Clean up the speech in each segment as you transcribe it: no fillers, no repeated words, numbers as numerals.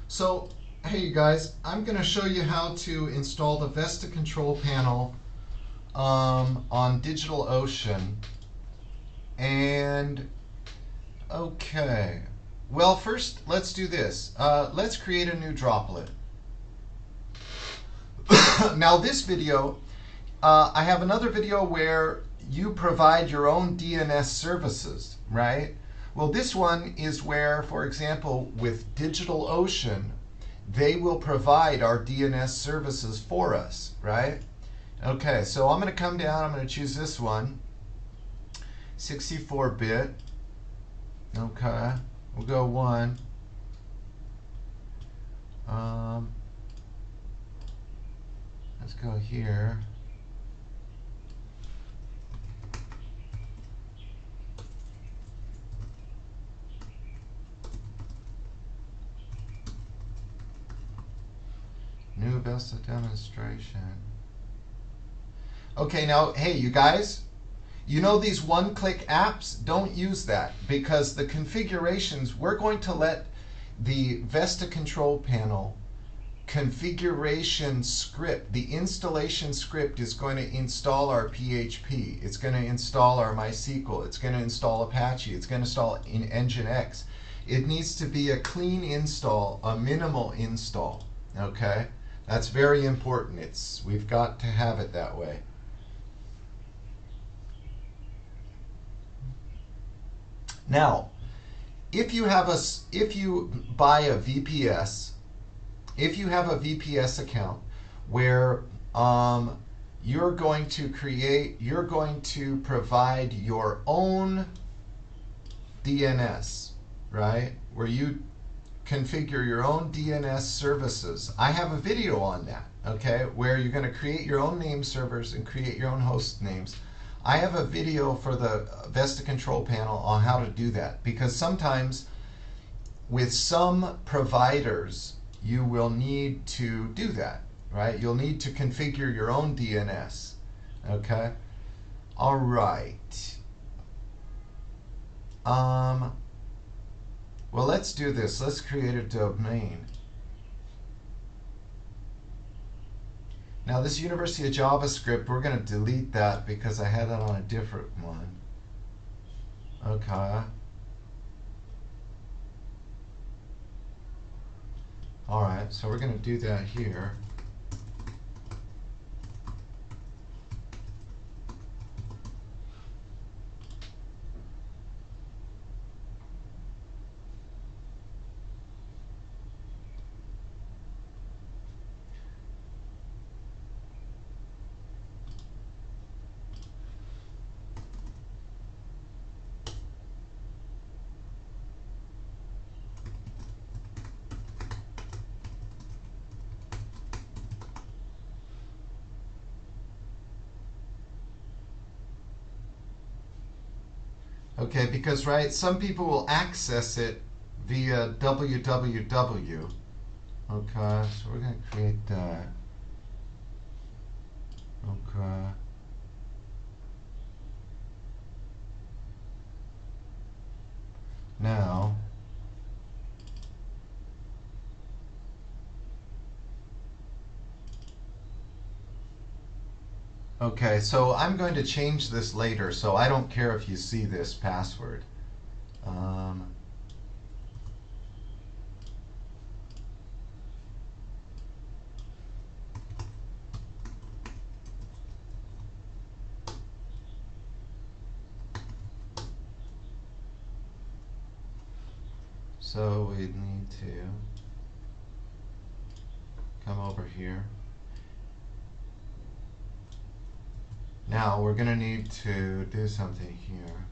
So, hey you guys, I'm going to show you how to install the Vesta control panel on DigitalOcean. And, okay. Well, first, let's do this. Let's create a new droplet. Now, this video, I have another video where you provide your own DNS services, right? Well, this one is where, for example, with DigitalOcean, they will provide our DNS services for us, right? Okay, so I'm going to come down, I'm going to choose this one, 64-bit. Okay, we'll go 1. Let's go here. New Vesta demonstration. Okay, now, hey, you guys, you know these one-click apps? Don't use that because the configurations, we're going to let the Vesta control panel configuration script, the installation script is going to install our PHP. It's going to install our MySQL. It's going to install Apache. It's going to install in Nginx. It needs to be a clean install, a minimal install. Okay? That's very important. We've got to have it that way. Now, if you buy a VPS, if you have a VPS account where you're going to provide your own DNS, right? Where you configure your own DNS services. I have a video on that, okay? Where you're going to create your own name servers and create your own host names. I have a video for the Vesta control panel on how to do that because sometimes with some providers you will need to do that, right? You'll need to configure your own DNS, okay? All right. Well, let's do this. Let's create a domain. Now, this University of JavaScript, we're going to delete that because I had that on a different one. Okay. Alright, so we're going to do that here. Okay, because right, some people will access it via www. Okay, so we're going to create that. Okay. Now, okay, so I'm going to change this later, so I don't care if you see this password. So we need to come over here. Now we're going to need to do something here.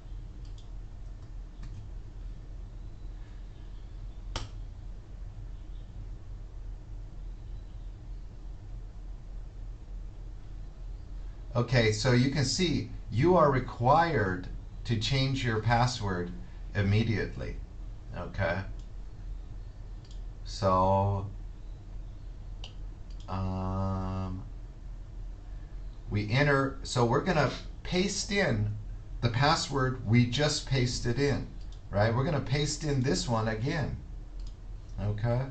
Okay, so you can see you are required to change your password immediately. Okay. So we enter, so we're going to paste in the password we just pasted in, right? We're going to paste in this one again, okay?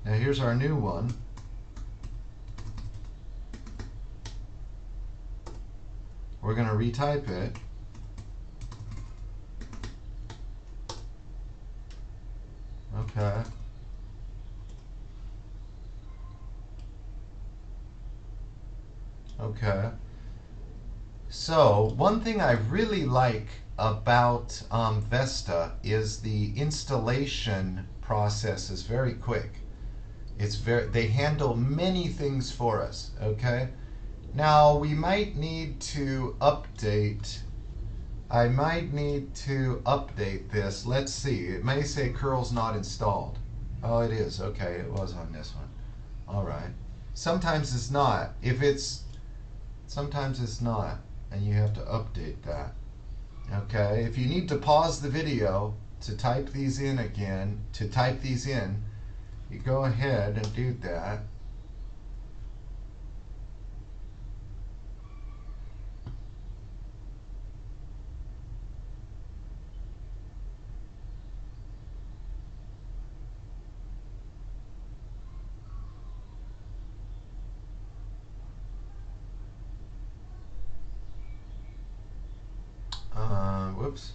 Now here's our new one. We're going to retype it. Okay. Okay. So one thing I really like about Vesta is the installation process is very quick. They handle many things for us. Okay. Now we might need to update. I might need to update this. Let's see. It may say curl's not installed. Oh, it is. Okay, it was on this one. All right. Sometimes it's not. Sometimes it's not, and you have to update that. Okay. If you need to pause the video to type these in again, you go ahead and do that. Whoops.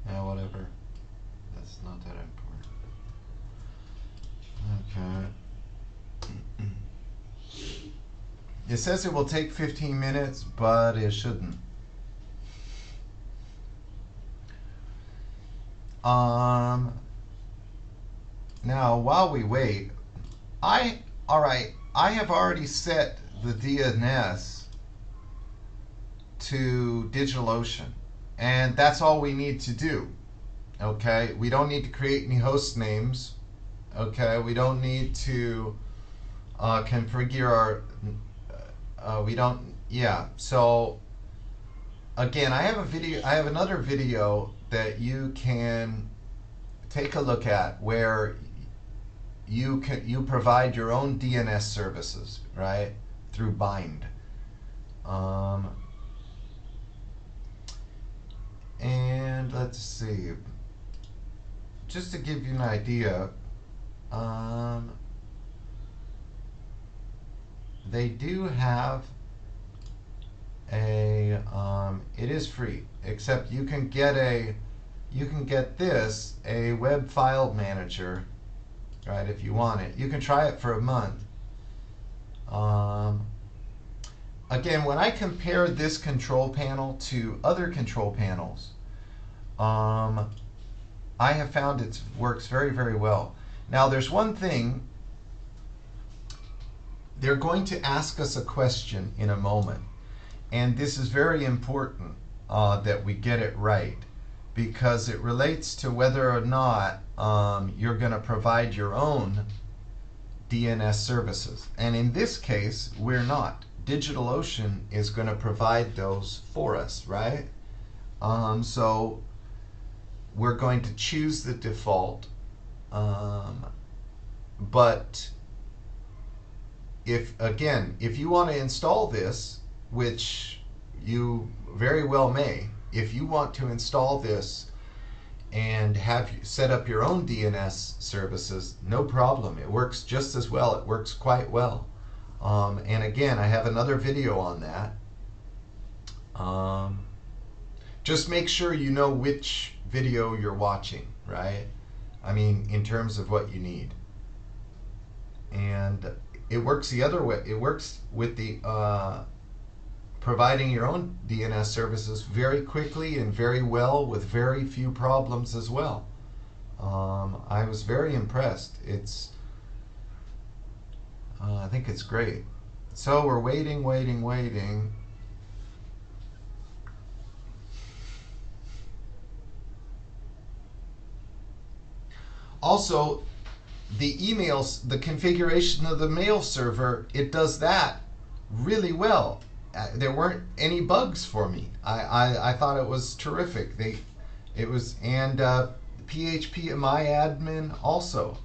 Yeah, whatever. That's not that important. Okay. It says it will take 15 minutes, but it shouldn't. Now while we wait, I have already set the DNS to DigitalOcean, and that's all we need to do. Okay, we don't need to create any host names. Okay, we don't need to configure our so again, I have another video that you can take a look at where you provide your own DNS services, right, through Bind. And let's see, just to give you an idea, they do have a it is free, except you can get a web file manager, right, if you want it. You can try it for a month. Again, when I compare this control panel to other control panels, I have found it works very, very well. Now there's one thing. They're going to ask us a question in a moment, and this is very important that we get it right, because it relates to whether or not you're going to provide your own DNS services. And in this case, we're not. DigitalOcean is going to provide those for us, right? So we're going to choose the default, but if you want to install this, which you very well may, if you want to install this and have set up your own DNS services, no problem. It works just as well. It works quite well. And again, I have another video on that. Just make sure you know which video you're watching, right? I mean, in terms of what you need. And it works the other way. It works with the providing your own DNS services very quickly and very well with very few problems as well. I was very impressed. I think it's great. So we're waiting. Also, the emails, the configuration of the mail server, it does that really well. There weren't any bugs for me. I thought it was terrific. And PHP MyAdmin also.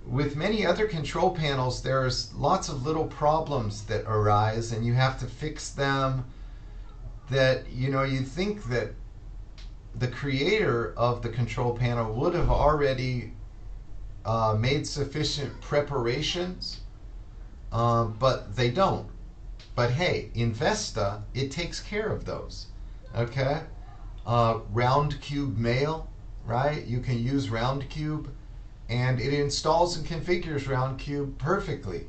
With many other control panels, there's lots of little problems that arise, and you have to fix them. That you think that the creator of the control panel would have already made sufficient preparations, but they don't. But hey, in Vesta, it takes care of those. Okay, round cube mail, right? You can use round cube, and it installs and configures round cube perfectly.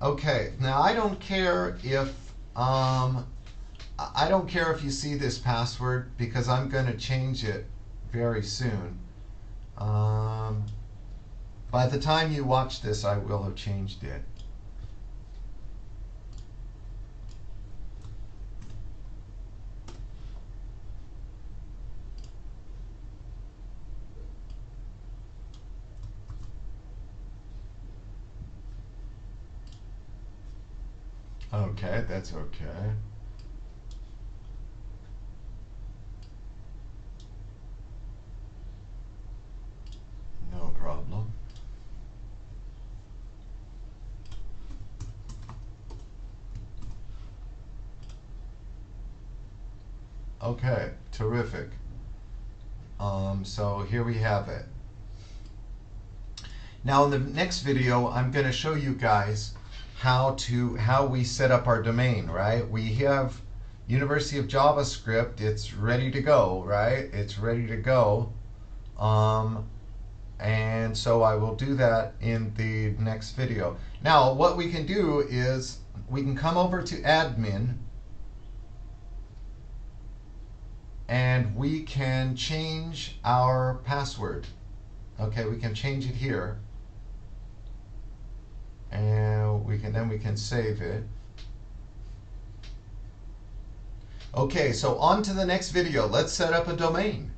Okay, now I don't care if you see this password, because I'm going to change it very soon. By the time you watch this, I will have changed it. Okay, that's okay. No problem. Okay, terrific. So here we have it. Now in the next video, I'm going to show you guys how we set up our domain, right? We have University of JavaScript. It's ready to go, right? It's ready to go. And so I will do that in the next video. Now what we can do is we can come over to admin, and we can change our password. Okay, we can change it here, and we can save it. Okay, so on to the next video. Let's set up a domain.